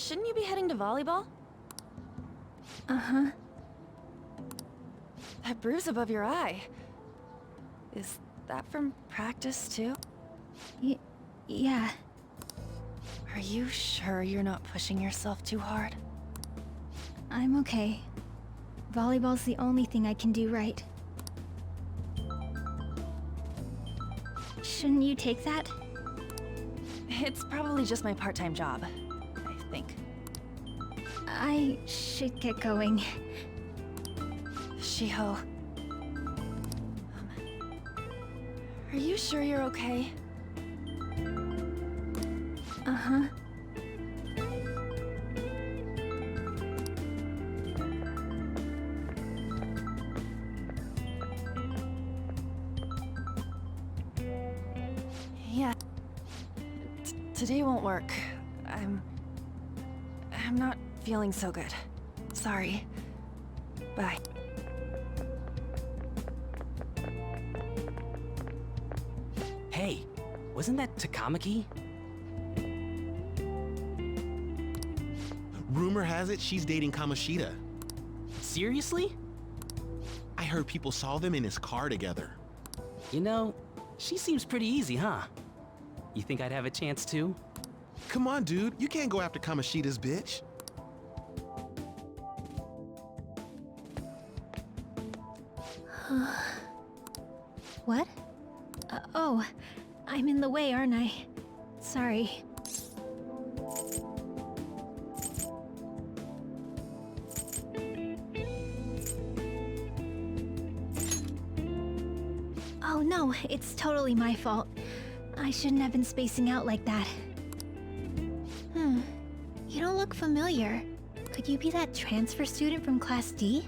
shouldn't you be heading to volleyball? Uh-huh. That bruise above your eye. Is that from practice, too? Yeah. Are you sure you're not pushing yourself too hard? I'm okay. Volleyball's the only thing I can do right. Shouldn't you take that? It's probably just my part-time job, I think. I should get going. Shiho. Are you sure you're okay? Uh-huh. Yeah. Today won't work. I'm not feeling so good. Sorry. Bye. Hey, wasn't that Takamaki? Rumor has it she's dating Kamoshida. Seriously? I heard people saw them in his car together. You know, she seems pretty easy, huh? You think I'd have a chance too? Come on, dude. You can't go after Kamoshida's bitch. What? Oh, I'm in the way, aren't I? Sorry. Oh no, it's totally my fault. I shouldn't have been spacing out like that. You don't look familiar. Could you be that transfer student from Class D?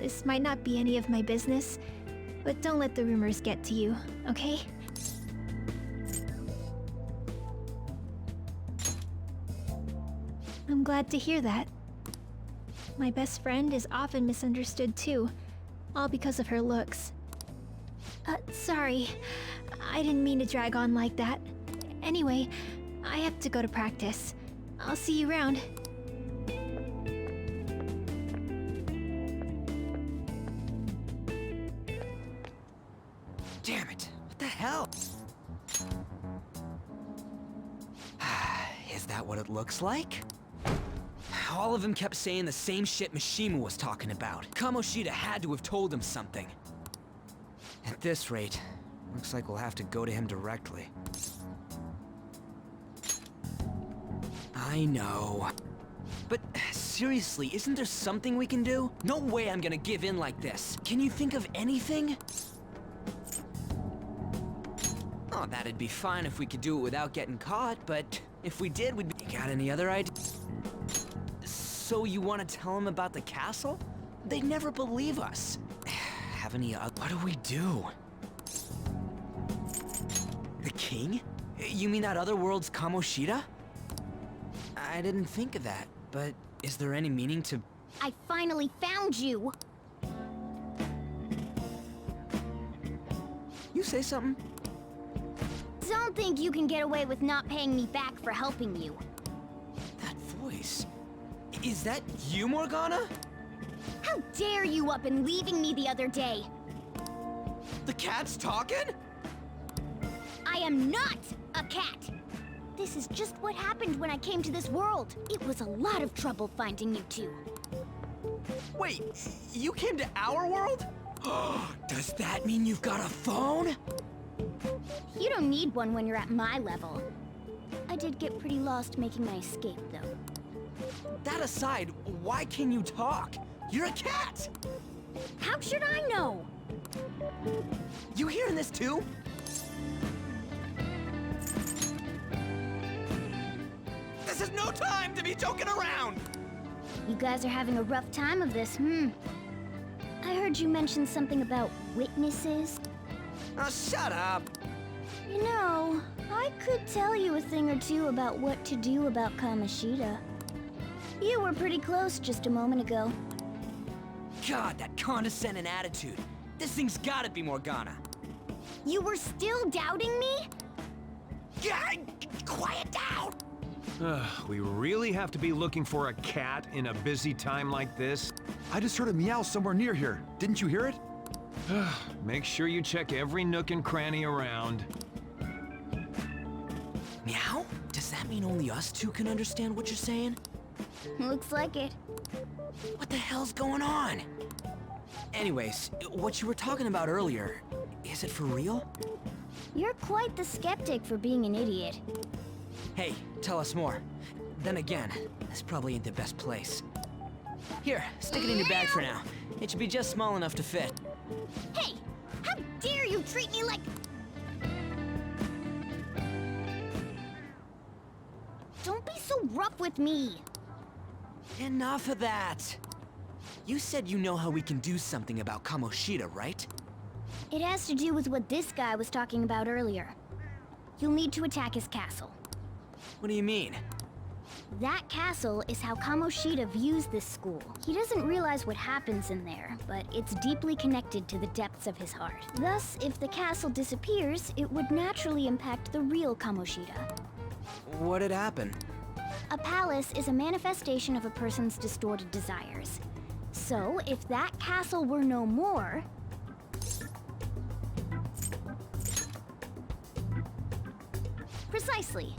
This might not be any of my business, but don't let the rumors get to you, okay? I'm glad to hear that. My best friend is often misunderstood too, all because of her looks. Sorry. I didn't mean to drag on like that. Anyway, I have to go to practice. I'll see you around. Damn it! What the hell? Is that what it looks like? All of them kept saying the same shit Mishima was talking about. Kamoshida had to have told him something. At this rate, looks like we'll have to go to him directly. I know. But seriously, isn't there something we can do? No way I'm gonna give in like this. Can you think of anything? Oh, that'd be fine if we could do it without getting caught, but if we did, we'd be... You got any other ideas? So you want to tell them about the castle? They'd never believe us. Have any other... What do we do? The king? You mean that other world's Kamoshida? I didn't think of that, but is there any meaning to... I finally found you! You say something? Don't think you can get away with not paying me back for helping you. That voice... Is that you, Morgana? How dare you up and leaving me the other day? The cat's talking? I am not a cat! This is just what happened when I came to this world. It was a lot of trouble finding you two. Wait, you came to our world? Does that mean you've got a phone? You don't need one when you're at my level. I did get pretty lost making my escape, though. That aside, why can you talk? You're a cat! How should I know? You hearing this too? This is no time to be joking around! You guys are having a rough time of this, I heard you mention something about witnesses. Oh, shut up! You know, I could tell you a thing or two about what to do about Kamoshida. You were pretty close just a moment ago. God, that condescending attitude. This thing's gotta be Morgana. You were still doubting me? Yeah, quiet down! We really have to be looking for a cat in a busy time like this? I just heard a meow somewhere near here. Didn't you hear it? Make sure you check every nook and cranny around. Meow? Does that mean only us two can understand what you're saying? Looks like it. What the hell's going on? Anyways, what you were talking about earlier, is it for real? You're quite the skeptic for being an idiot. Hey, tell us more. Then again, this probably ain't the best place. Here, stick it in your bag for now. It should be just small enough to fit. Hey! How dare you treat me like... Don't be so rough with me! Enough of that! You said you know how we can do something about Kamoshida, right? It has to do with what this guy was talking about earlier. You'll need to attack his castle. What do you mean? That castle is how Kamoshida views this school. He doesn't realize what happens in there, but it's deeply connected to the depths of his heart. Thus, if the castle disappears, it would naturally impact the real Kamoshida. What'd happen? A palace is a manifestation of a person's distorted desires. So, if that castle were no more... Precisely.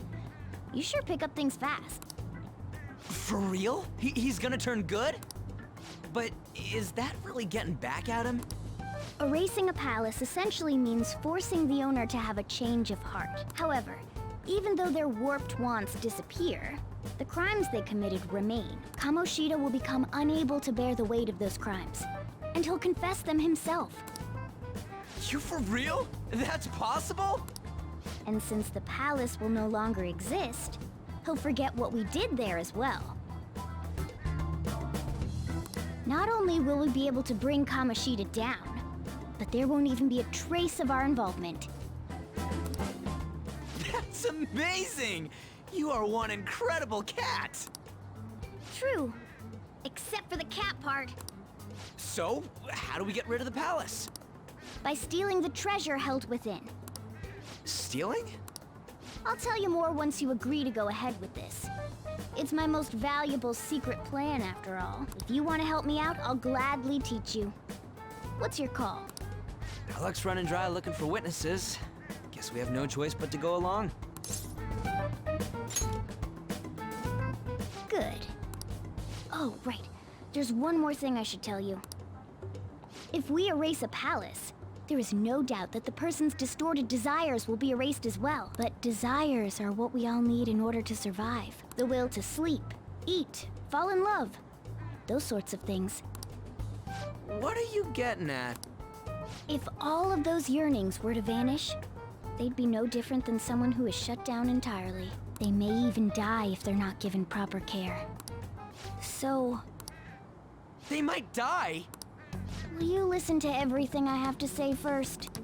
You sure pick up things fast. For real? He's gonna turn good? But is that really getting back at him? Erasing a palace essentially means forcing the owner to have a change of heart. However, even though their warped wants disappear, the crimes they committed remain. Kamoshida will become unable to bear the weight of those crimes, and he'll confess them himself. You for real? That's possible? And since the palace will no longer exist, he'll forget what we did there as well. Not only will we be able to bring Kamoshida down, but there won't even be a trace of our involvement. That's amazing! You are one incredible cat! True. Except for the cat part. So, how do we get rid of the palace? By stealing the treasure held within. Stealing? I'll tell you more once you agree to go ahead with this. It's my most valuable secret plan, after all. If you want to help me out, I'll gladly teach you. What's your call? Our luck's running dry looking for witnesses. Guess we have no choice but to go along. Good. Oh, right. There's one more thing I should tell you. If we erase a palace, there is no doubt that the person's distorted desires will be erased as well. But desires are what we all need in order to survive. The will to sleep, eat, fall in love. Those sorts of things. What are you getting at? If all of those yearnings were to vanish, they'd be no different than someone who is shut down entirely. They may even die if they're not given proper care. So, They might die? will you listen to everything I have to say first?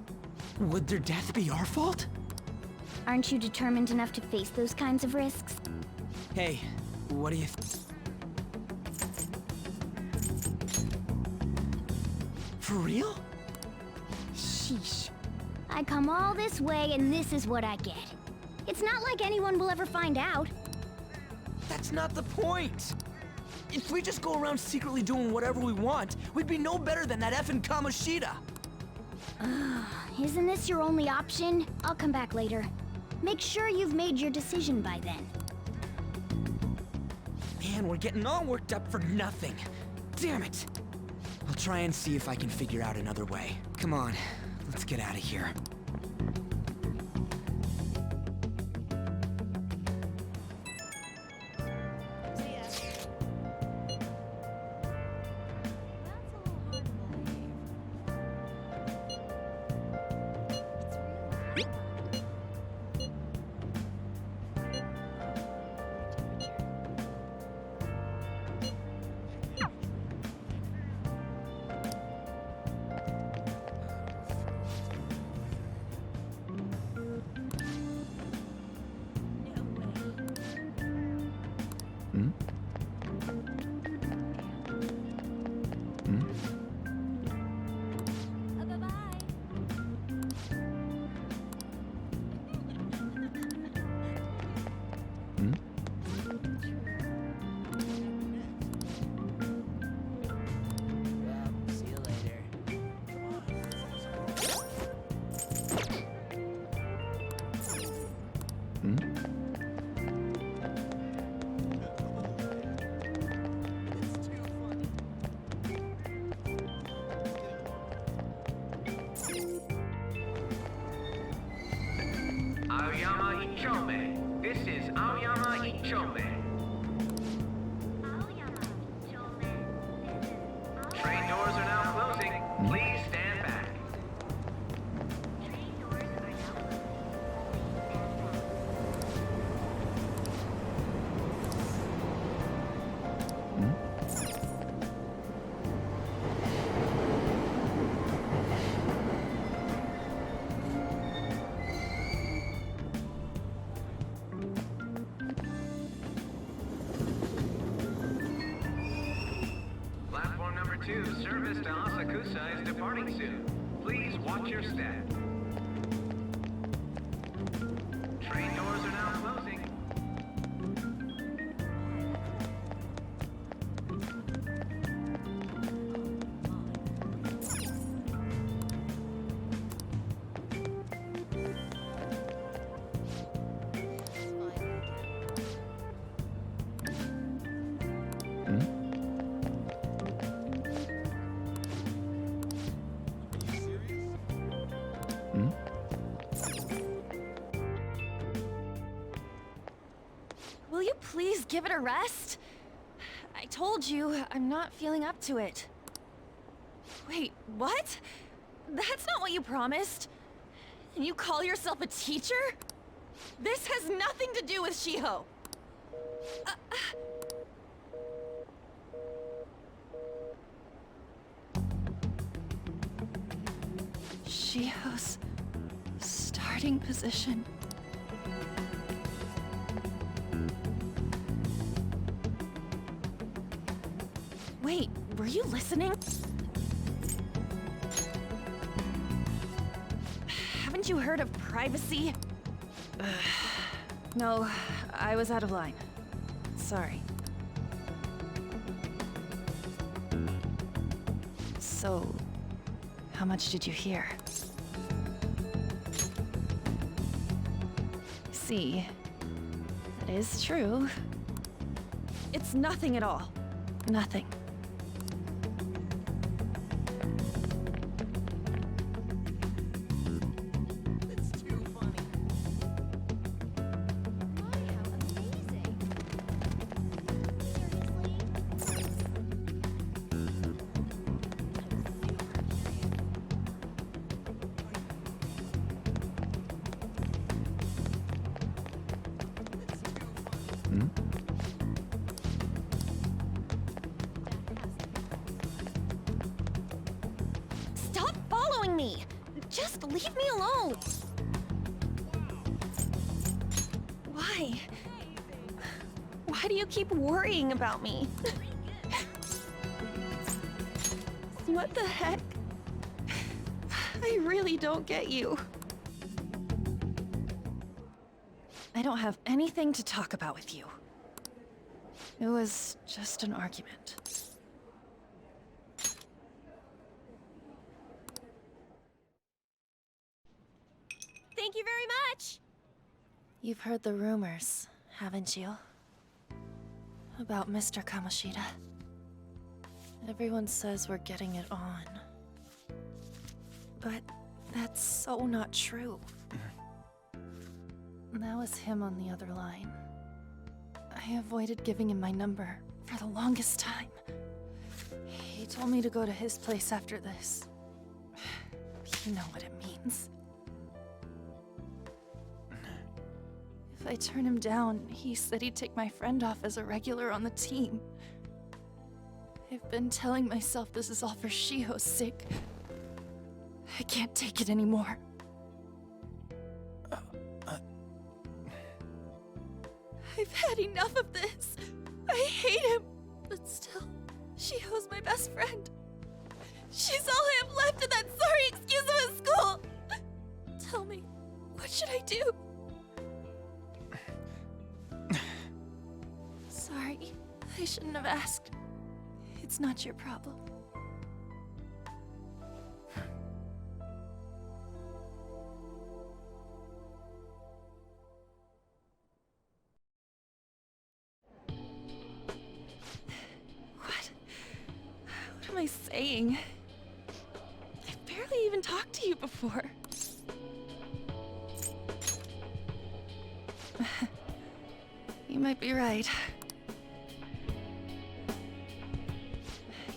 Would their death be our fault? Aren't you determined enough to face those kinds of risks? Hey, what do you For real? Sheesh. I come all this way and this is what I get. It's not like anyone will ever find out. That's not the point! If we just go around secretly doing whatever we want, we'd be no better than that effing Kamoshida! Isn't this your only option? I'll come back later. Make sure you've made your decision by then. Man, we're getting all worked up for nothing. Damn it! I'll try and see if I can figure out another way. Come on, let's get out of here. 2, service to Asakusa is departing soon. Please watch your step. Train doors are now closing. Will you please give it a rest? I told you, I'm not feeling up to it. Wait, what? That's not what you promised. And you call yourself a teacher? This has nothing to do with Shiho. Shiho's starting position. Wait, were you listening? Haven't you heard of privacy? No, I was out of line. Sorry. So, how much did you hear? See, that is true. It's nothing at all. Nothing. Stop following me! Just leave me alone! Why? Why do you keep worrying about me? What the heck? I really don't get you. I don't have anything to talk about with you. It was just an argument. Thank you very much! You've heard the rumors, haven't you? About Mr. Kamoshida. Everyone says we're getting it on. But that's so not true. That was him on the other line. I avoided giving him my number for the longest time. He told me to go to his place after this. You know what it means. If I turn him down, he said he'd take my friend off as a regular on the team. I've been telling myself this is all for Shiho's sake. I can't take it anymore. I've had enough of this. I hate him. But still, Shiho's my best friend. She's all I have left in that sorry excuse of a school. Tell me, what should I do? Sorry, I shouldn't have asked. It's not your problem. What am I saying? I've barely even talked to you before. You might be right.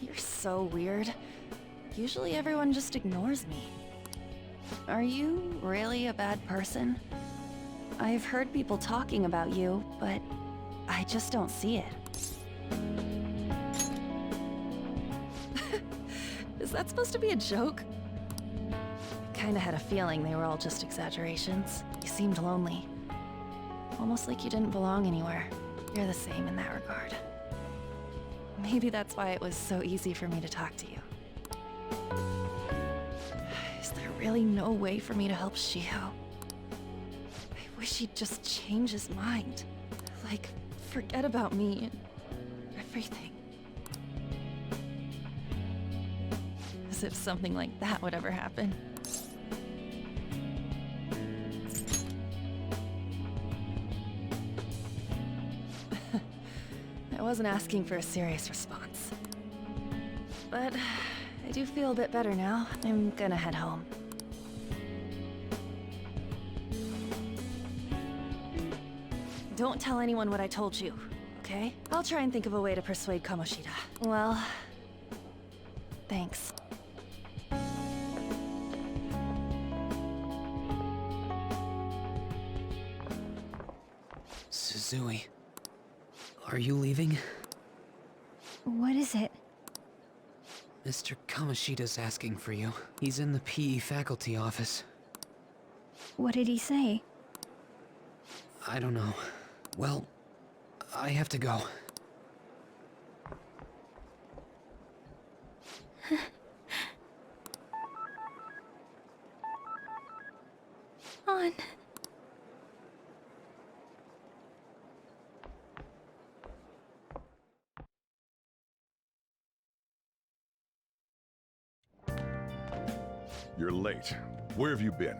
You're so weird. Usually everyone just ignores me. Are you really a bad person? I've heard people talking about you, but I just don't see it. Is that supposed to be a joke? I kinda had a feeling they were all just exaggerations. You seemed lonely. Almost like you didn't belong anywhere. You're the same in that regard. Maybe that's why it was so easy for me to talk to you. Is there really no way for me to help Shio? I wish he'd just change his mind. Like, forget about me and everything. As if something like that would ever happen. I wasn't asking for a serious response. But I do feel a bit better now. I'm gonna head home. Don't tell anyone what I told you, okay? I'll try and think of a way to persuade Kamoshida. Well, thanks. Suzui, are you leaving? What is it? Mr. Kamoshida's asking for you. He's in the PE faculty office. What did he say? I don't know. Well, I have to go. On. You're late. Where have you been?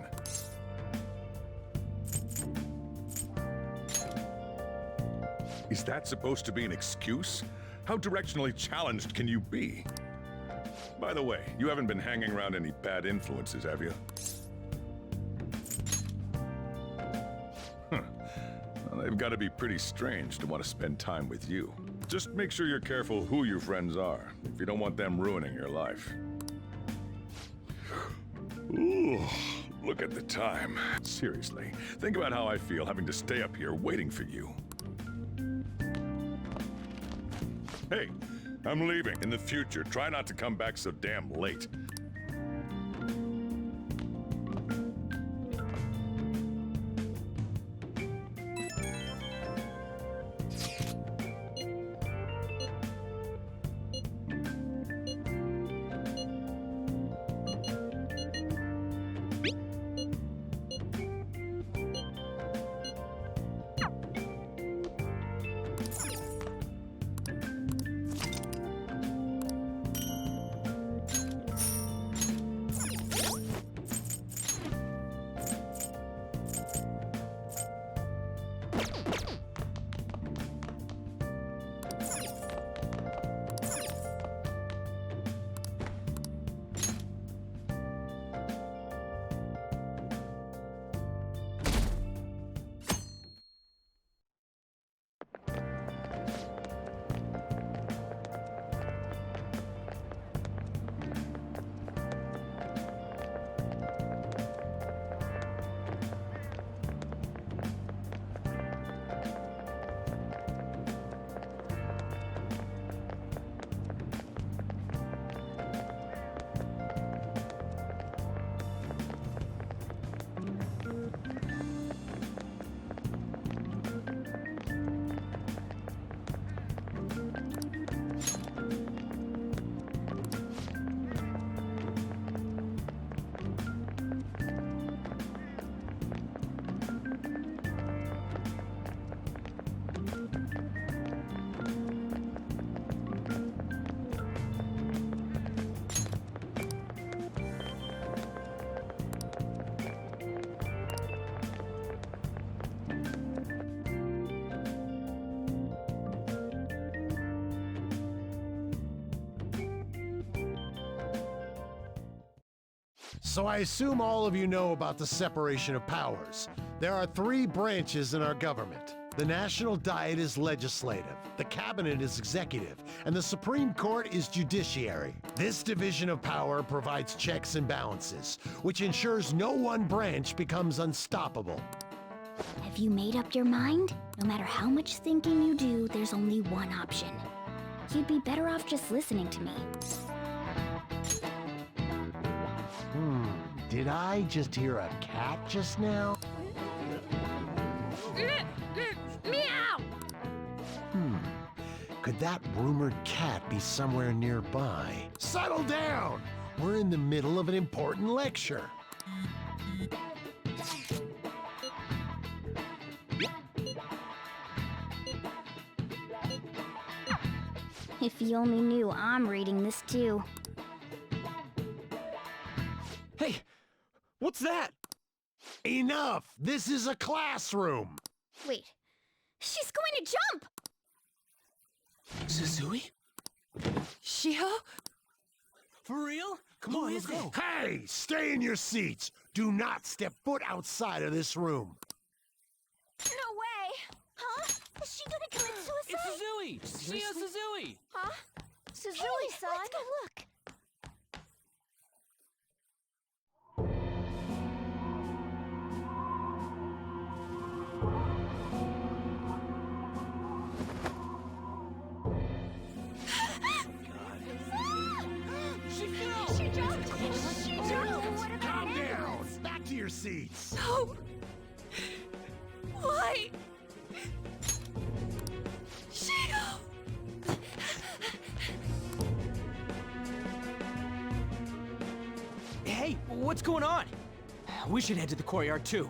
Is that supposed to be an excuse? How directionally challenged can you be? By the way, you haven't been hanging around any bad influences, have you? Well, they've got to be pretty strange to want to spend time with you. Just make sure you're careful who your friends are, if you don't want them ruining your life. Ooh, look at the time. Seriously, think about how I feel having to stay up here waiting for you. Hey, I'm leaving. In the future, try not to come back so damn late. So I assume all of you know about the separation of powers. There are three branches in our government. The National Diet is legislative, the Cabinet is executive, and the Supreme Court is judiciary. This division of power provides checks and balances, which ensures no one branch becomes unstoppable. Have you made up your mind? No matter how much thinking you do, there's only one option. You'd be better off just listening to me. Did I just hear a cat just now? Meow! Could Could that rumored cat be somewhere nearby? Settle down! We're in the middle of an important lecture. If you only knew I'm reading this too. Hey, what's that? Enough! This is a classroom! Wait, she's going to jump! Suzui? Shiho? For real? Come on, let's go. Hey, stay in your seats. Do not step foot outside of this room. No way! Huh? Is she gonna commit suicide? It's Suzui! Shia Suzui! Huh? Suzui-san? Let's go look. She fell! She jumped! She jumped! Calm down! Back to your seats. No! Why? Shiho! Hey, what's going on? We should head to the courtyard too.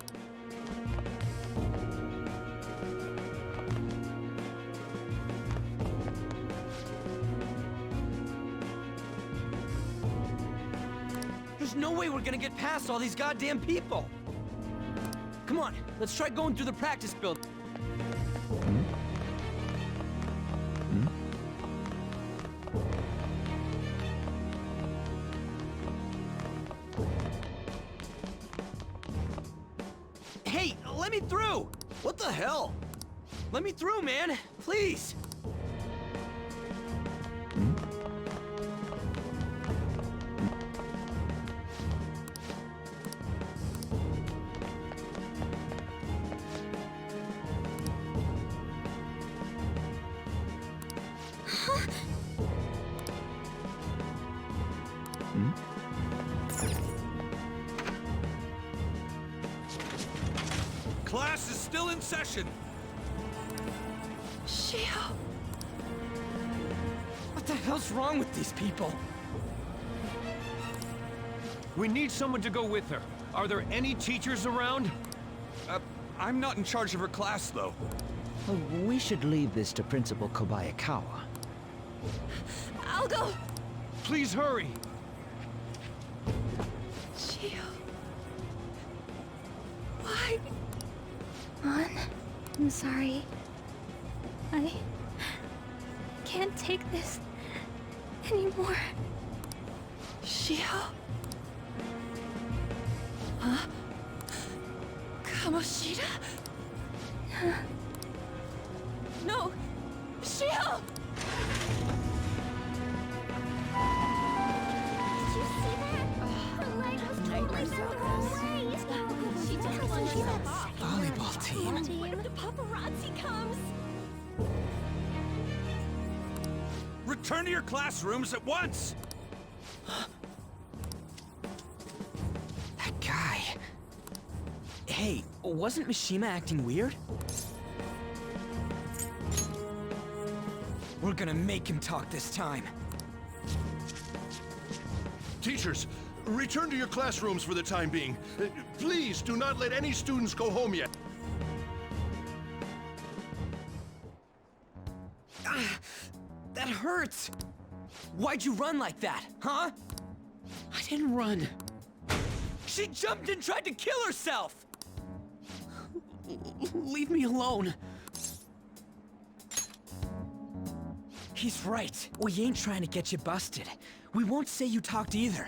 There's no way we're gonna get past all these goddamn people. Come on, let's try going through the practice building. Hey, let me through! What the hell? Let me through, man! Please! Class is still in session. Shiho! What the hell's wrong with these people? We need someone to go with her. Are there any teachers around? I'm not in charge of her class, though. Well, we should leave this to Principal Kobayakawa. I'll go! Please hurry. Shiho. Why? Mon, I'm sorry. I can't take this anymore. Shiho? Huh? Kamoshida? No! Shiho! Did you see that? Her leg was totally broken away. She just plunged herself off. Volleyball team. What if the paparazzi comes? Return to your classrooms at once! That guy. Hey, wasn't Mishima acting weird? We're gonna make him talk this time. Teachers, return to your classrooms for the time being. Please do not let any students go home yet. That hurts! Why'd you run like that, huh? I didn't run. She jumped and tried to kill herself! Leave me alone. He's right. We ain't trying to get you busted. We won't say you talked either.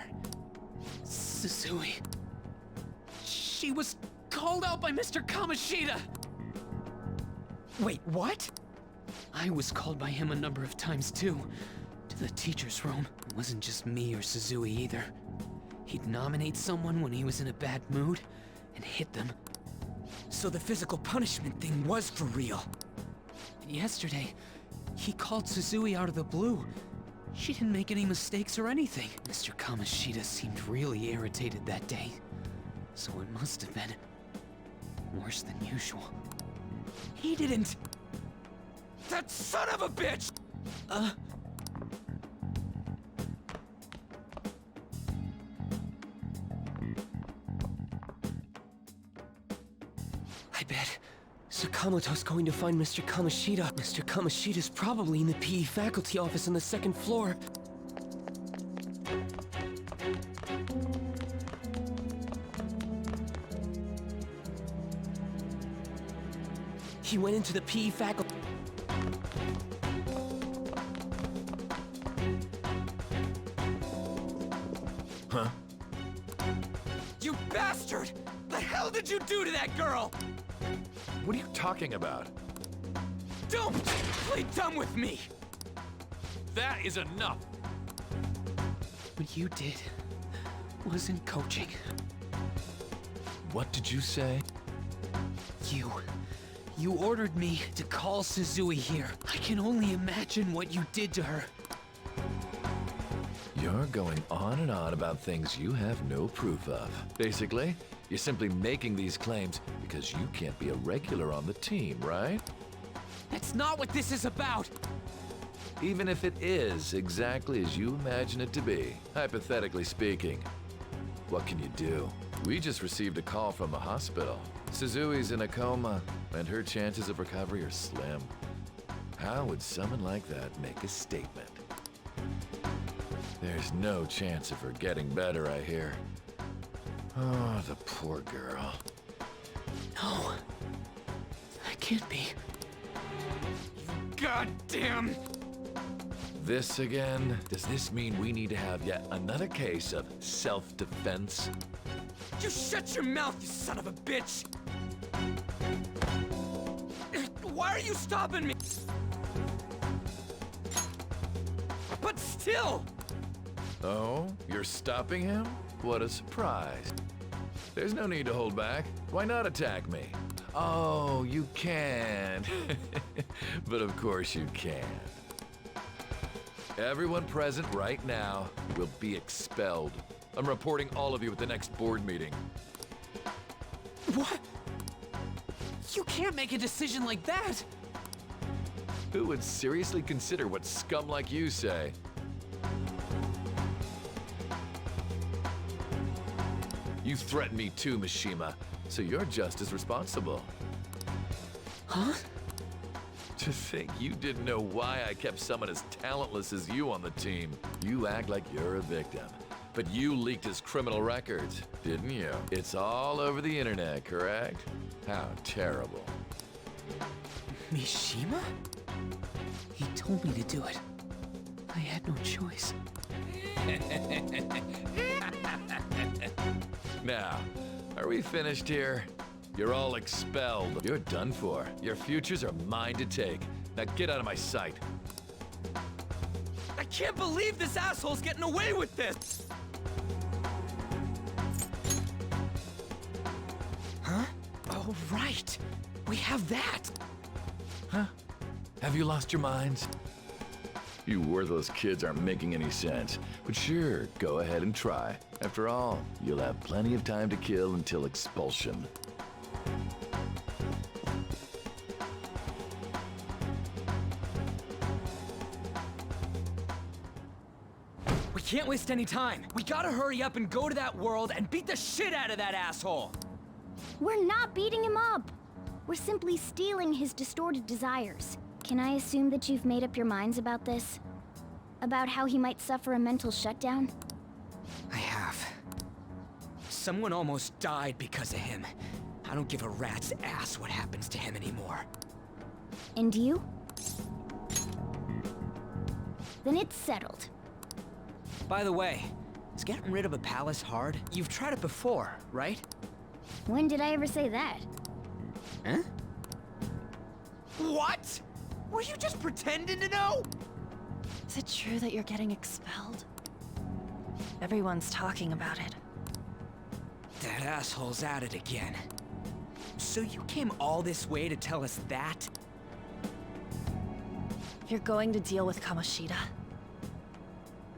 Suzui. She was called out by Mr. Kamoshida. Wait, what? I was called by him a number of times too. To the teacher's room. It wasn't just me or Suzui either. He'd nominate someone when he was in a bad mood and hit them. So the physical punishment thing was for real. And yesterday, he called Suzui out of the blue. She didn't make any mistakes or anything. Mr. Kamoshida seemed really irritated that day. So it must have been worse than usual. He didn't... That son of a bitch! I bet Sakamoto's going to find Mr. Kamoshida. Mr. Kamoshida's probably in the PE faculty office on the second floor. He went into the PE faculty. Huh? You bastard! The hell did you do to that girl? What are you talking about? Don't play dumb with me! That is enough! What you did wasn't coaching. What did you say? You ordered me to call Suzui here. I can only imagine what you did to her. You're going on and on about things you have no proof of. Basically, you're simply making these claims because you can't be a regular on the team, right? That's not what this is about! Even if it is exactly as you imagine it to be, hypothetically speaking, what can you do? We just received a call from the hospital. Suzui's in a coma, and her chances of recovery are slim. How would someone like that make a statement? There's no chance of her getting better, I hear. Oh, the poor girl. No. That can't be. Goddamn! This again? Does this mean we need to have yet another case of self-defense? You shut your mouth, you son of a bitch! Why are you stopping me? But still! Oh, you're stopping him? What a surprise. There's no need to hold back. Why not attack me? Oh, you can. But of course you can. Everyone present right now will be expelled. I'm reporting all of you at the next board meeting. What? You can't make a decision like that! Who would seriously consider what scum like you say? You threatened me too, Mishima, so you're just as responsible. Huh? To think you didn't know why I kept someone as talentless as you on the team. You act like you're a victim. But you leaked his criminal records, didn't you? It's all over the internet, correct? How terrible. Mishima? He told me to do it. I had no choice. Now, are we finished here? You're all expelled. You're done for. Your futures are mine to take. Now get out of my sight. I can't believe this asshole's getting away with this! Huh? Oh, right. We have that. Huh? Have you lost your minds? You worthless kids aren't making any sense. But sure, go ahead and try. After all, you'll have plenty of time to kill until expulsion. We can't waste any time. We gotta hurry up and go to that world and beat the shit out of that asshole! We're not beating him up. We're simply stealing his distorted desires. Can I assume that you've made up your minds about this? About how he might suffer a mental shutdown? I have. Someone almost died because of him. I don't give a rat's ass what happens to him anymore. And you? Then it's settled. By the way, is getting rid of a palace hard? You've tried it before, right? When did I ever say that? Huh? What? Were you just pretending to know? Is it true that you're getting expelled? Everyone's talking about it. That asshole's at it again. So you came all this way to tell us that? If you're going to deal with Kamoshida,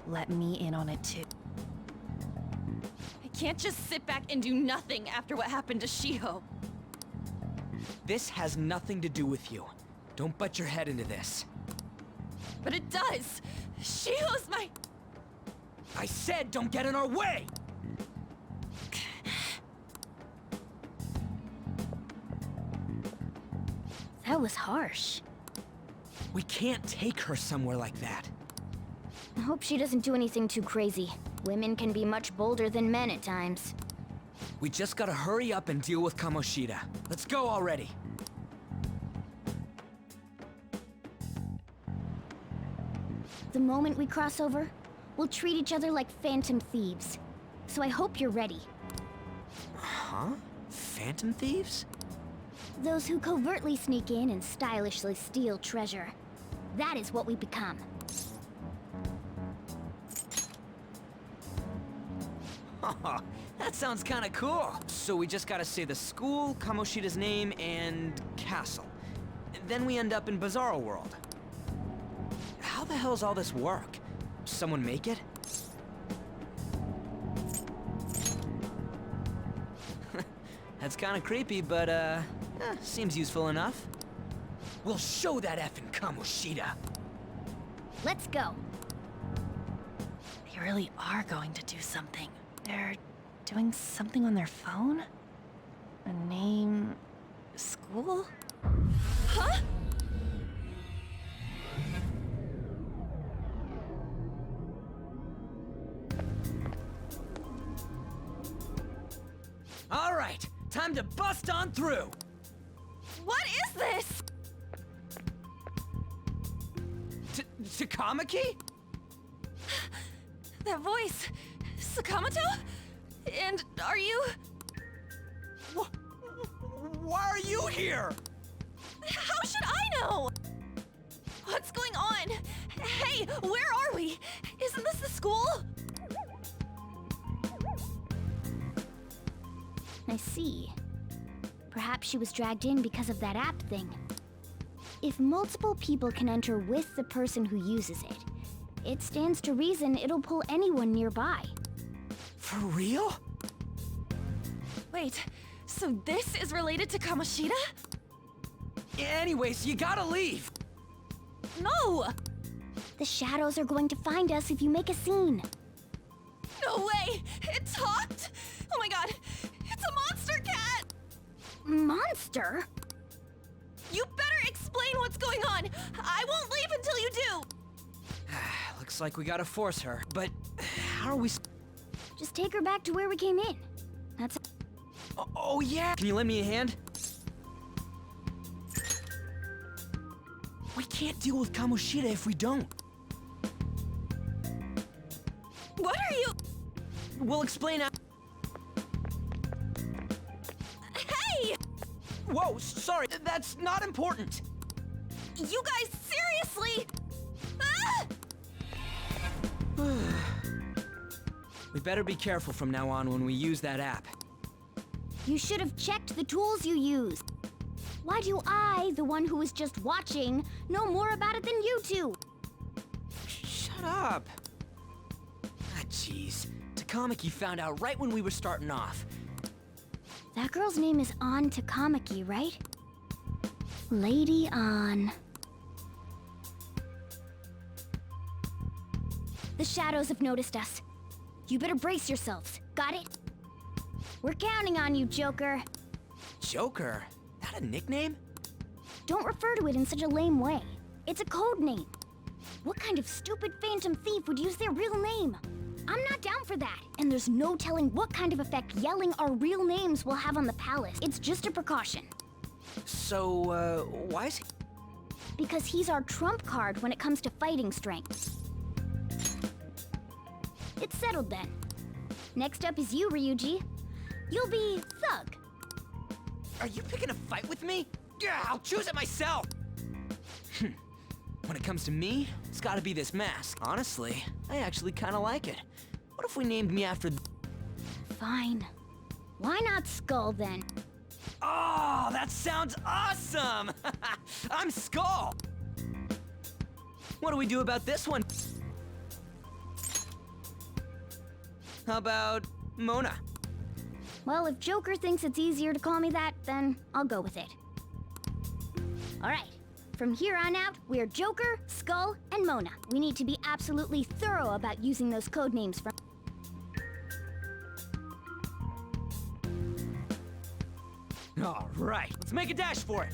let me in on it too. I can't just sit back and do nothing after what happened to Shiho. This has nothing to do with you. Don't butt your head into this. But it does. She was my... I said don't get in our way! That was harsh. We can't take her somewhere like that. I hope she doesn't do anything too crazy. Women can be much bolder than men at times. We just gotta hurry up and deal with Kamoshida. Let's go already. The moment we cross over, we'll treat each other like phantom thieves. So I hope you're ready. Huh? Phantom thieves? Those who covertly sneak in and stylishly steal treasure. That is what we become. That sounds kinda cool. So we just gotta say the school, Kamoshida's name, and castle. Then we end up in Bizarro World. How the hell's all this work? Someone make it? That's kinda creepy, but seems useful enough. We'll show that effing Kamoshida. Let's go. They really are going to do something. They're doing something on their phone? A name... school? Huh? All right, time to bust on through. What is this? Takamaki? That voice... Sakamoto? And are you... Why are you here? How should I know? What's going on? Hey, where are we? Isn't this the school? I see. Perhaps she was dragged in because of that app thing. If multiple people can enter with the person who uses it, it stands to reason it'll pull anyone nearby. For real? Wait, so this is related to Kamoshida? Anyways, you gotta leave. No! The shadows are going to find us if you make a scene. No way! It talked? Oh my god, it's a monster cat! Monster? You better explain what's going on! I won't leave until you do! Looks like we gotta force her, but how are we... Just take her back to where we came in. That's... Oh yeah! Can you lend me a hand? We can't deal with Kamoshida if we don't. What are you... We'll explain out... Hey! Whoa, sorry, that's not important. You guys, seriously? Ah! We better be careful from now on when we use that app. You should have checked the tools you use. Why do I, the one who was just watching, know more about it than you two? Shut up. Ah, jeez. Takamaki found out right when we were starting off. That girl's name is An Takamaki, right? Lady An. The shadows have noticed us. You better brace yourselves. Got it? We're counting on you, Joker. Joker? That a nickname? Don't refer to it in such a lame way. It's a code name. What kind of stupid phantom thief would use their real name? I'm not down for that, and there's no telling what kind of effect yelling our real names will have on the palace. It's just a precaution. So, why is he... Because he's our trump card when it comes to fighting strength. It's settled then. Next up is you, Ryuji. You'll be Thug. Are you picking a fight with me? Yeah, I'll choose it myself! When it comes to me, it's gotta be this mask. Honestly, I actually kinda like it. What if we named me after... Fine. Why not Skull, then? Oh, that sounds awesome! I'm Skull! What do we do about this one? How about Mona? Well, if Joker thinks it's easier to call me that, then I'll go with it. All right, From here on out, we're Joker, Skull, and Mona. We need to be absolutely thorough about using those code names from... All right, let's make a dash for it.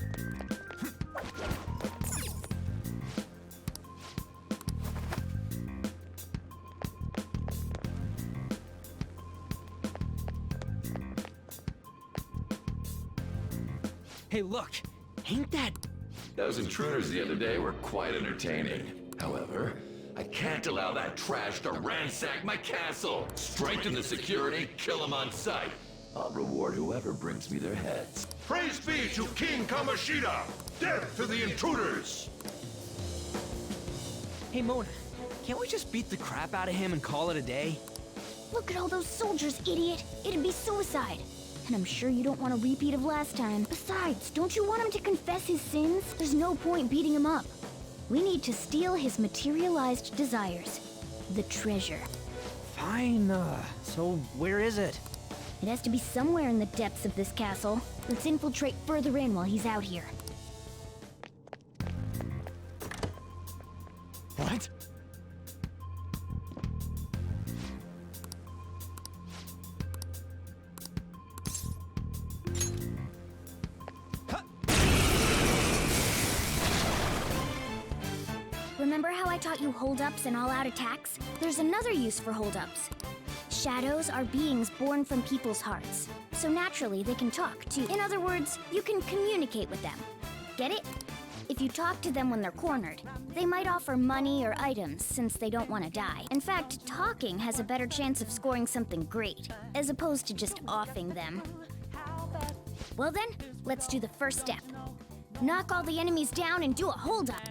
Hey, look, ain't that... Those intruders the other day were quite entertaining. However, I can't allow that trash to ransack my castle. Strengthen the security, kill them on sight. I'll reward whoever brings me their heads. Praise be to King Kamashita! Death to the intruders! Hey, Mona, can't we just beat the crap out of him and call it a day? Look at all those soldiers, idiot! It'd be suicide! And I'm sure you don't want a repeat of last time. Besides, don't you want him to confess his sins? There's no point beating him up. We need to steal his materialized desires. The treasure. Fine, so where is it? It has to be somewhere in the depths of this castle. Let's infiltrate further in while he's out here. What? Remember how I taught you hold-ups and all-out attacks? There's another use for hold-ups. Shadows are beings born from people's hearts, so naturally they can talk too. In other words, you can communicate with them. Get it? If you talk to them when they're cornered, they might offer money or items since they don't want to die. In fact, talking has a better chance of scoring something great, as opposed to just offing them. Well then, let's do the first step. Knock all the enemies down and do a hold-up.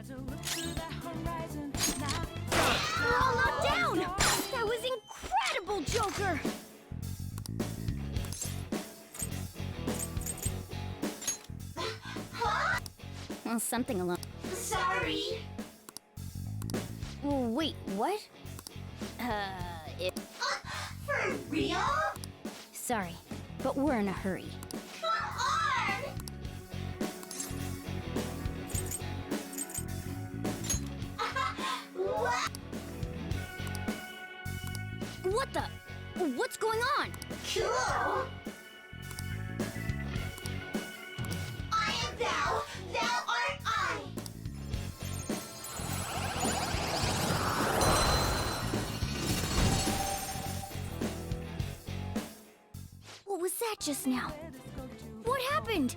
We're all knocked down! That was incredible, Joker! Well, something along... Sorry. Wait, what? For real? Sorry, but we're in a hurry. Come on! What? What the? What's going on? Cool! I am thou, thou art I! What was that just now? What happened?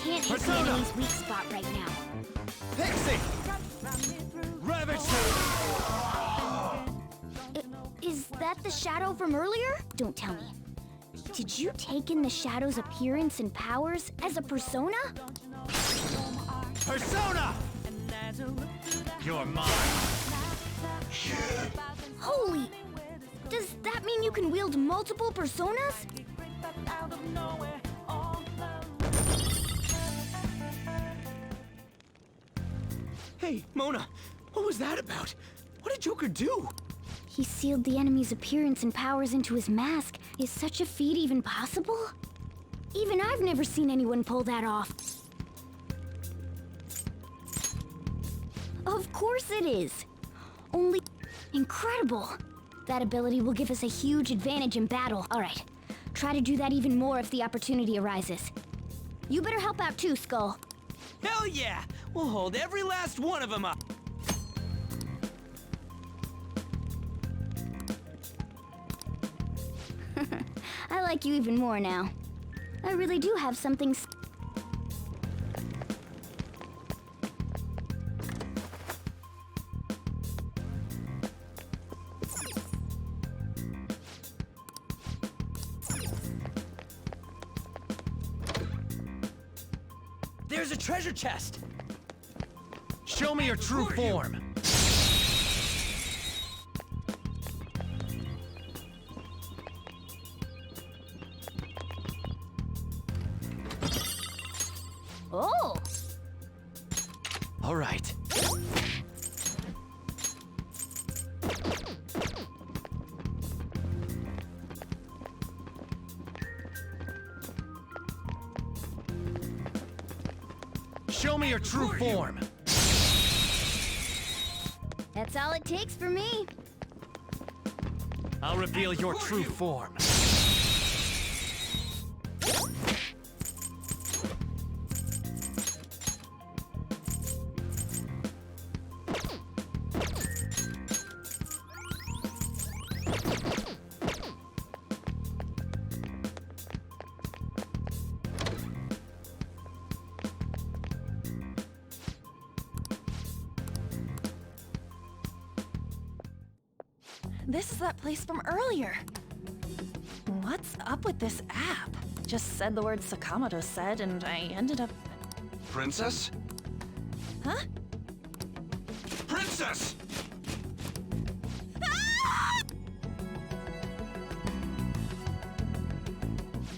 Can't hit the enemy's weak spot right now. Pixie! Ravage! Is that the shadow from earlier? Don't tell me. Did you take in the shadow's appearance and powers as a persona? Persona! You're mine! Holy! Does that mean you can wield multiple personas? Hey, Mona, what was that about? What did Joker do? He sealed the enemy's appearance and powers into his mask. Is such a feat even possible? Even I've never seen anyone pull that off. Of course it is. Only incredible. That ability will give us a huge advantage in battle. All right, try to do that even more if the opportunity arises. You better help out too, Skull. Hell yeah! We'll hold every last one of them up. I like you even more now. I really do have something There's a treasure chest! Show me your true form! Oh! All right. Show me your true form! That's all it takes for me. I'll reveal your true form. This is that place from earlier. What's up with this app? Just said the word Sakamoto said, and I ended up... Princess? Huh? Princess!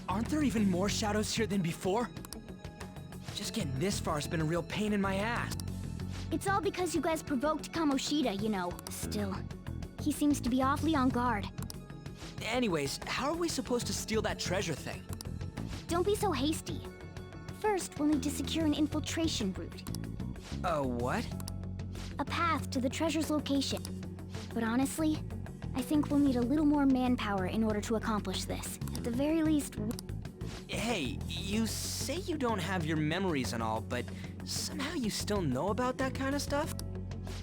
Aren't there even more shadows here than before? Just getting this far has been a real pain in my ass. It's all because you guys provoked Kamoshida, you know. Still, he seems to be awfully on guard. Anyways, how are we supposed to steal that treasure thing? Don't be so hasty. First, we'll need to secure an infiltration route. What? A path to the treasure's location. But honestly, I think we'll need a little more manpower in order to accomplish this. At the very least... Hey, you say you don't have your memories and all, but somehow you still know about that kind of stuff?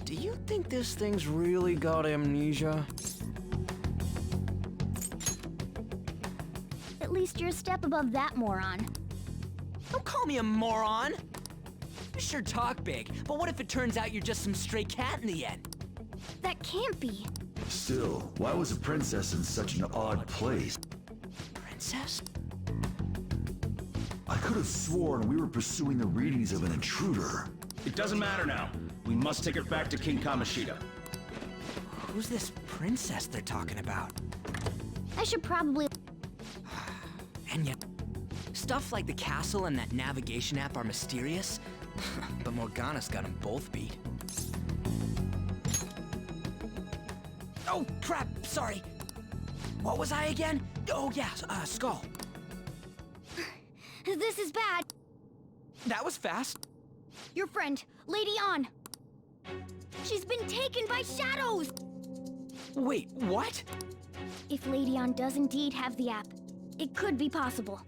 Do you think this thing's really got amnesia? At least you're a step above that, moron. Don't call me a moron! You sure talk big, but what if it turns out you're just some stray cat in the end? That can't be. Still, why was a princess in such an odd place? Princess? I could have sworn we were pursuing the readings of an intruder. It doesn't matter now. We must take it back to King Kamoshida. Who's this princess they're talking about? I should probably... And yet, stuff like the castle and that navigation app are mysterious, but Morgana's got them both beat. Oh, crap, sorry. What was I again? Oh, yeah, Skull. This is bad. That was fast. Your friend, Lady An. She's been taken by shadows! Wait, what? If Lady An does indeed have the app, it could be possible.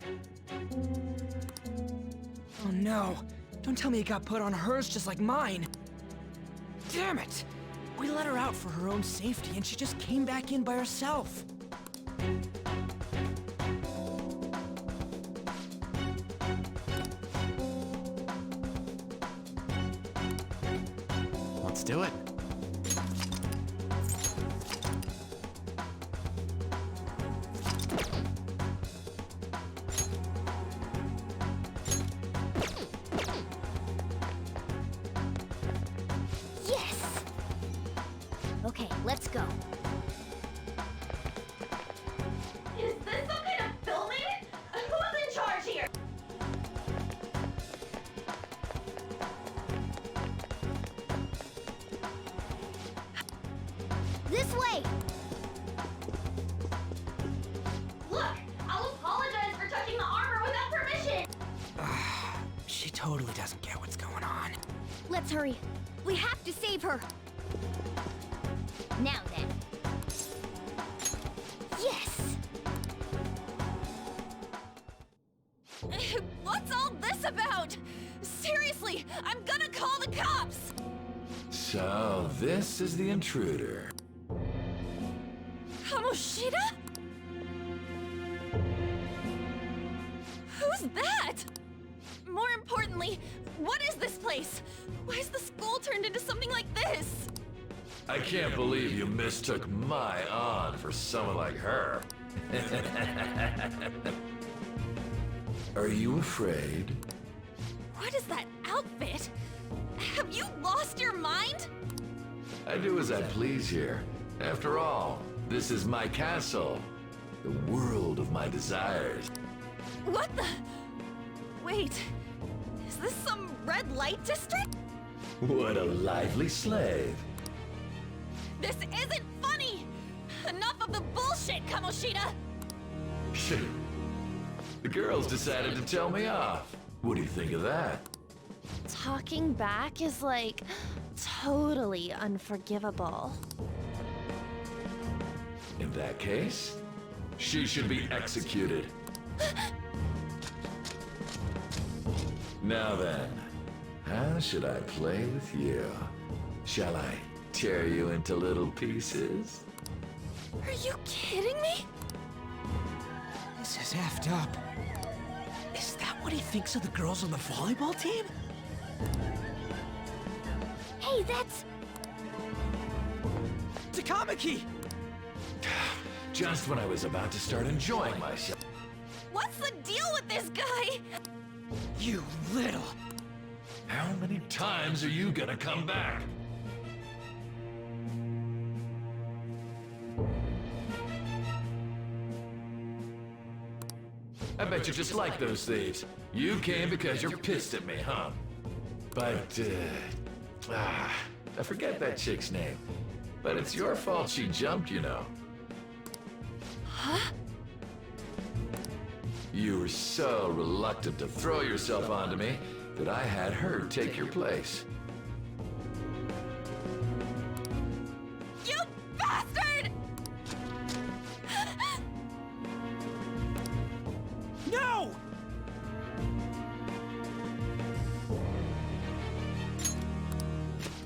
Oh no, don't tell me it got put on hers just like mine. Damn it! We let her out for her own safety and she just came back in by herself. Let's do it. Yes! Okay, let's go. Is this some kind of filming? Who's in charge here? This way! Look, I'll apologize for touching the armor without permission. She totally doesn't get what's going on. Let's hurry. We have to save her. Now then. Yes! What's all this about? Seriously, I'm gonna call the cops! So, this is the intruder. Kamoshida? Who's that? More importantly, what is this place? Why is the school turned into something like this? I can't believe you mistook my An for someone like her. Are you afraid? What is that outfit? Have you lost your mind? I do as I please here. After all, this is my castle. The world of my desires. What the? Wait, is this some red light district? What a lively slave. This isn't funny! Enough of the bullshit, Kamoshida! The girls decided to tell me off. What do you think of that? Talking back is like totally unforgivable. In that case, she should be executed. Now then, how should I play with you? Shall I tear you into little pieces? Are you kidding me? This is effed up. Is that what he thinks of the girls on the volleyball team? Hey, that's... Takamaki! Just when I was about to start enjoying myself. What's the deal with this guy? You little... How many times are you gonna come back? I bet you just like those thieves. You came because you're pissed at me, huh? But, I forget that chick's name. But it's your fault she jumped, you know. Huh? You were so reluctant to throw yourself onto me that I had her take your place. You bastard! No!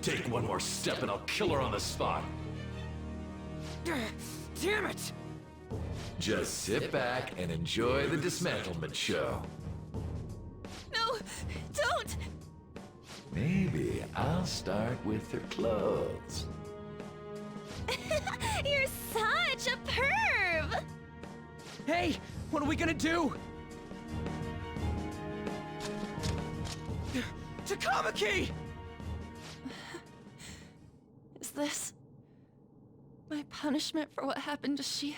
Take one more step and I'll kill her on the spot. Damn it! Just sit back and enjoy the dismantlement show. No, don't! Maybe I'll start with her clothes. You're such a perv! Hey, what are we gonna do? Takamaki! Is this my punishment for what happened to Shio?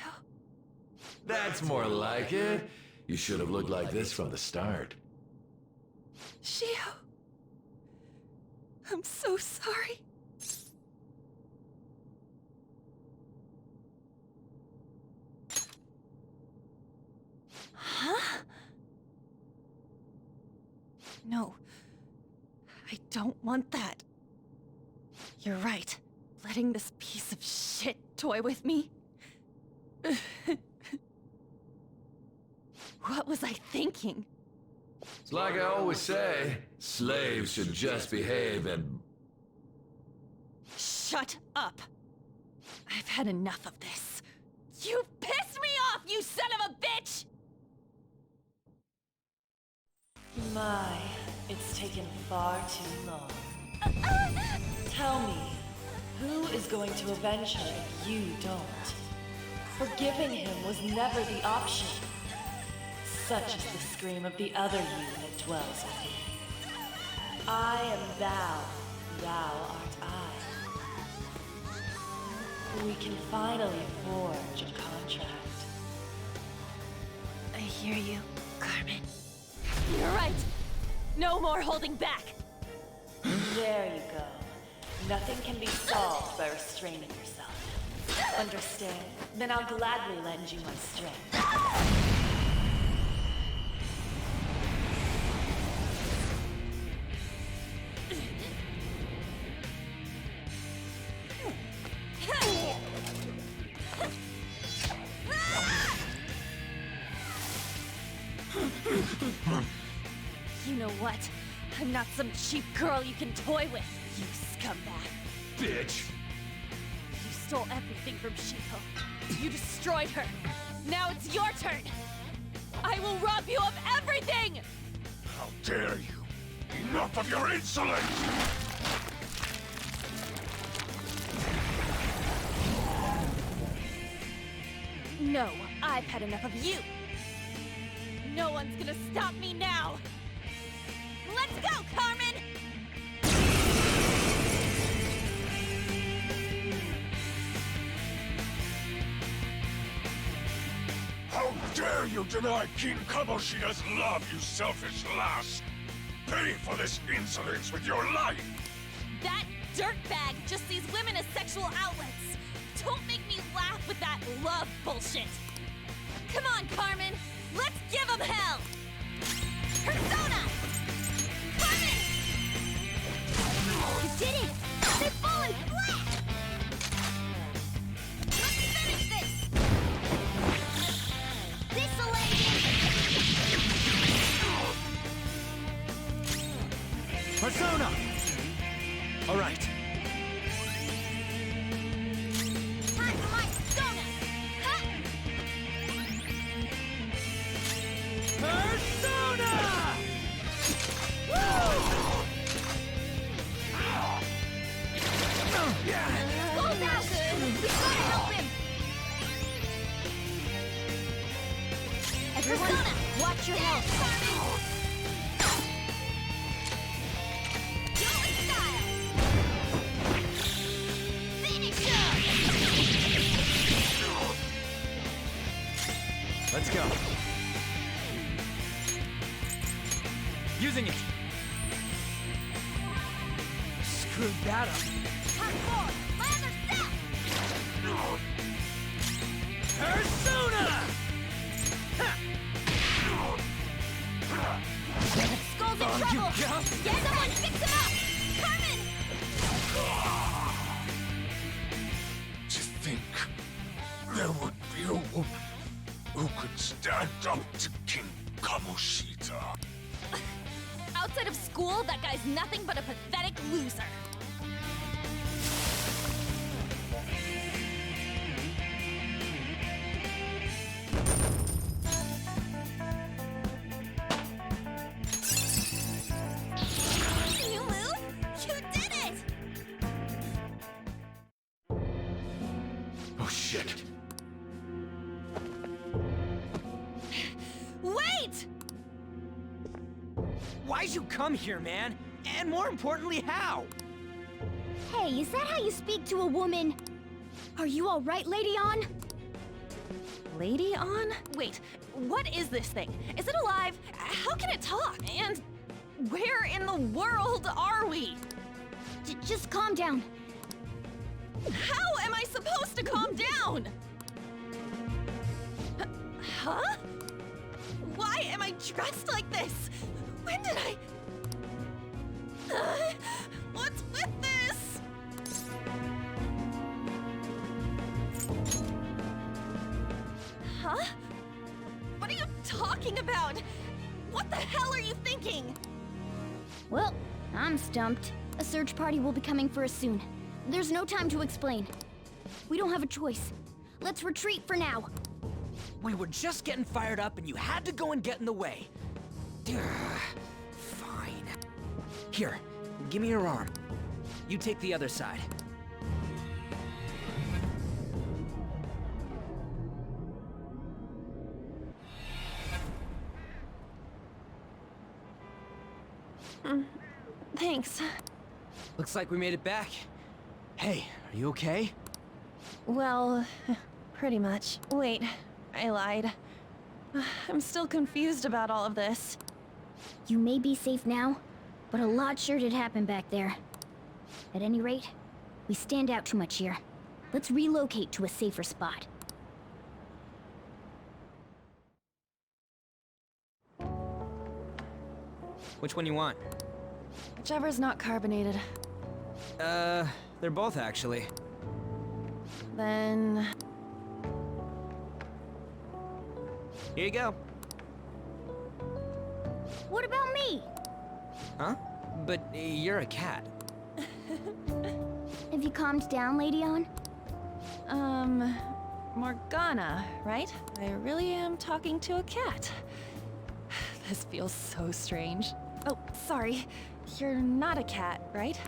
That's more like it. You should have looked like this from the start. Shio, I'm so sorry. Huh? No, I don't want that. You're right. Letting this piece of shit toy with me? What was I thinking? It's like I always say, slaves should just behave and... Shut up! I've had enough of this. You pissed me off, you son of a bitch! My, it's taken far too long. Tell me, who is going to avenge her if you don't? Forgiving him was never the option. Such is the scream of the other you that dwells within. I am thou, thou art I. We can finally forge a contract. I hear you, Carmen. You're right! No more holding back! There you go. Nothing can be solved by restraining yourself. Understand? Then I'll gladly lend you my strength. You know what? I'm not some cheap girl you can toy with, you scumbag. Bitch! You stole everything from Shiko. You destroyed her. Now it's your turn. I will rob you of everything! How dare you! Enough of your insolence! No, I've had enough of you. No one's gonna stop me now. Let's go! dare you deny King Kamoshida's love, you selfish lass! Pay for this insolence with your life! That dirtbag just sees women as sexual outlets. Don't make me laugh with that love bullshit. Come on, Carmen. Let's give him hell. Persona! Carmen! You did it! They've fallen flat! Let's finish this! This'll end it! Persona! All right. Time for my persona! Huh? Persona! Gold out! We gotta help him! Everyone, persona! Watch your health! Do it with style! Finish him! Let's go. Using it. Screwed that up. Part 4! My other step! Persona! Skull's in trouble! Get someone fix him up! Carmen! To think there would be a woman who could stand up to King Kamoshida. Outside of school, that guy's nothing but a pathetic loser. You move? You did it! Oh shit. Wait! Why'd you come here, man? And more importantly, how? Hey, is that how you speak to a woman? Are you all right, Lady On? Lady On? Wait, what is this thing? Is it alive? How can it talk? And where in the world are we? Just calm down. How am I supposed to calm down? Huh? Why am I dressed like this? When did I... What's with this? Huh? What are you talking about? What the hell are you thinking? Well, I'm stumped. A search party will be coming for us soon. There's no time to explain. We don't have a choice. Let's retreat for now. We were just getting fired up and you had to go and get in the way. Fine. Here, give me your arm. You take the other side. Thanks. Looks like we made it back. Hey, are you okay? Well, pretty much. Wait, I lied. I'm still confused about all of this. You may be safe now, but a lot sure did happen back there. At any rate, we stand out too much here. Let's relocate to a safer spot. Which one you want? Whichever's not carbonated. They're both actually. Then... Here you go. What about me? Huh? But you're a cat. Have you calmed down, Lady On? Morgana, right? I really am talking to a cat. This feels so strange. Oh, sorry. You're not a cat, right?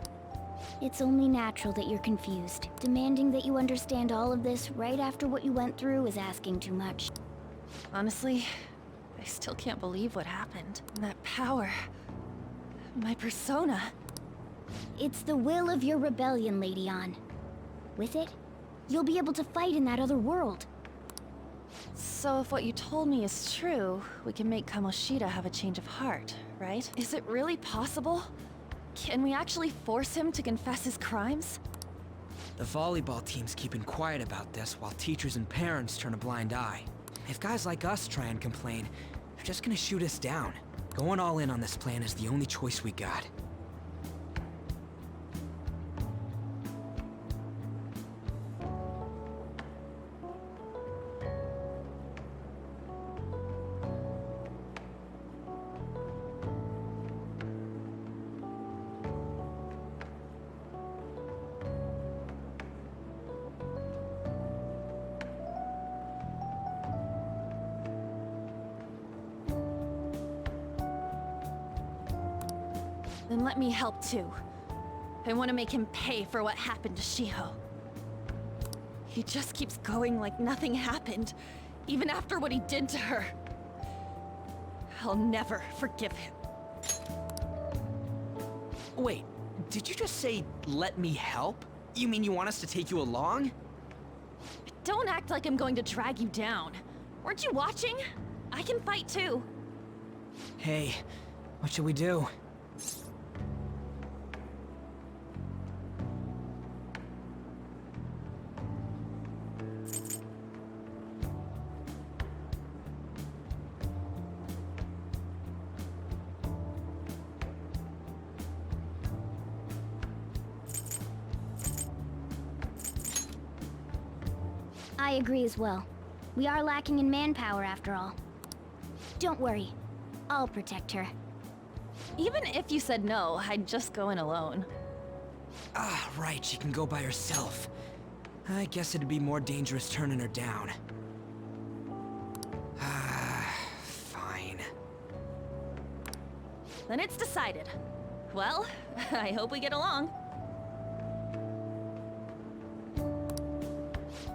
It's only natural that you're confused. Demanding that you understand all of this right after what you went through is asking too much. Honestly, I still can't believe what happened. That power. My persona. It's the will of your rebellion, Lady On. With it, you'll be able to fight in that other world. So if what you told me is true, we can make Kamoshida have a change of heart, right? Is it really possible? Can we actually force him to confess his crimes? The volleyball team's keeping quiet about this while teachers and parents turn a blind eye. If guys like us try and complain, they're just gonna shoot us down. Going all in on this plan is the only choice we got. Then let me help too. I want to make him pay for what happened to Shiho. He just keeps going like nothing happened, even after what he did to her. I'll never forgive him. Wait, did you just say, let me help? You mean you want us to take you along? Don't act like I'm going to drag you down. Weren't you watching? I can fight too. Hey, what should we do? I agree as well. We are lacking in manpower after all. Don't worry. I'll protect her. Even if you said no, I'd just go in alone. Ah, right, she can go by herself. I guess it'd be more dangerous turning her down. Ah, fine. Then it's decided. Well, I hope we get along.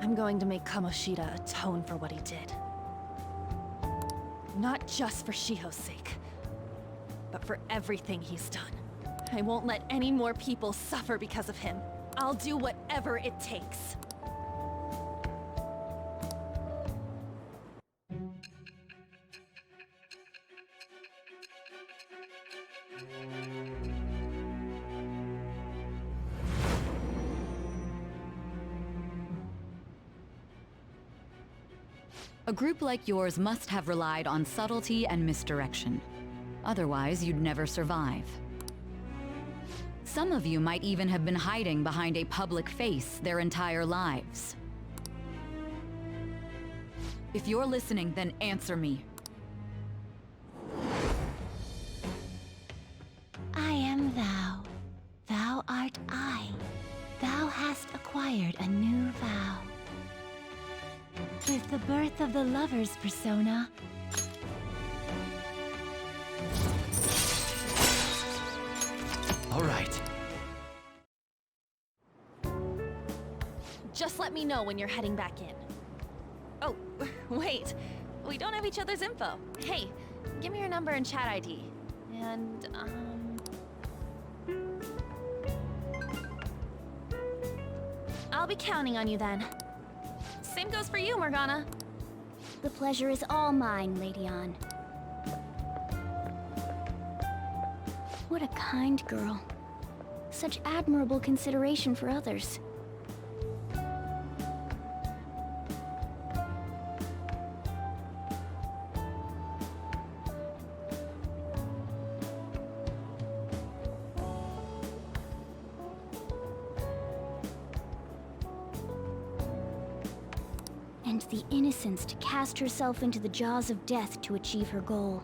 I'm going to make Kamoshida atone for what he did. Not just for Shiho's sake, but for everything he's done. I won't let any more people suffer because of him. I'll do whatever it takes. A group like yours must have relied on subtlety and misdirection. Otherwise, you'd never survive. Some of you might even have been hiding behind a public face their entire lives. If you're listening, then answer me. I am thou. Thou art I. Thou hast acquired a new vow. With the birth of the lover's persona, all right. Just let me know when you're heading back in. Oh, wait. We don't have each other's info. Hey, give me your number and chat ID. And, I'll be counting on you then. Same goes for you, Morgana. The pleasure is all mine, Lady Ann. What a kind girl. Such admirable consideration for others. And the innocence to cast herself into the jaws of death to achieve her goal.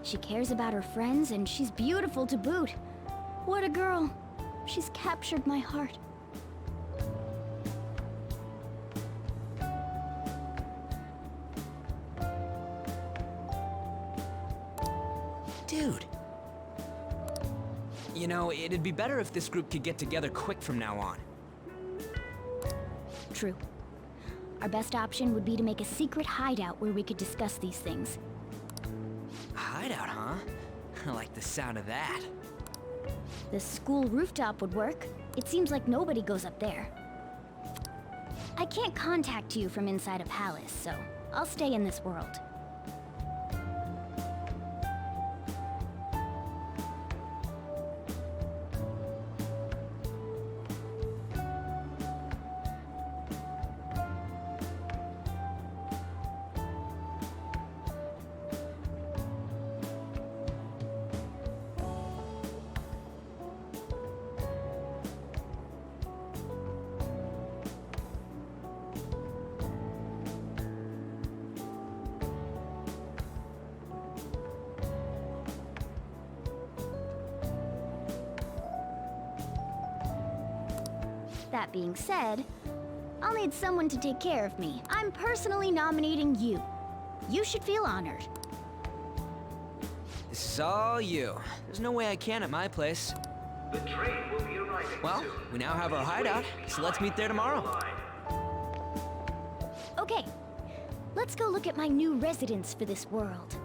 She cares about her friends, and she's beautiful to boot. What a girl. She's captured my heart. Dude. You know, it'd be better if this group could get together quick from now on. True. Our best option would be to make a secret hideout where we could discuss these things. Hideout, huh? I like the sound of that. The school rooftop would work. It seems like nobody goes up there. I can't contact you from inside a palace, so I'll stay in this world. That being said, I'll need someone to take care of me. I'm personally nominating you. You should feel honored. This is all you. There's no way I can at my place. The train will be arriving Well, soon. we now have our hideout, so let's meet there tomorrow. Okay, let's go look at my new residence for this world.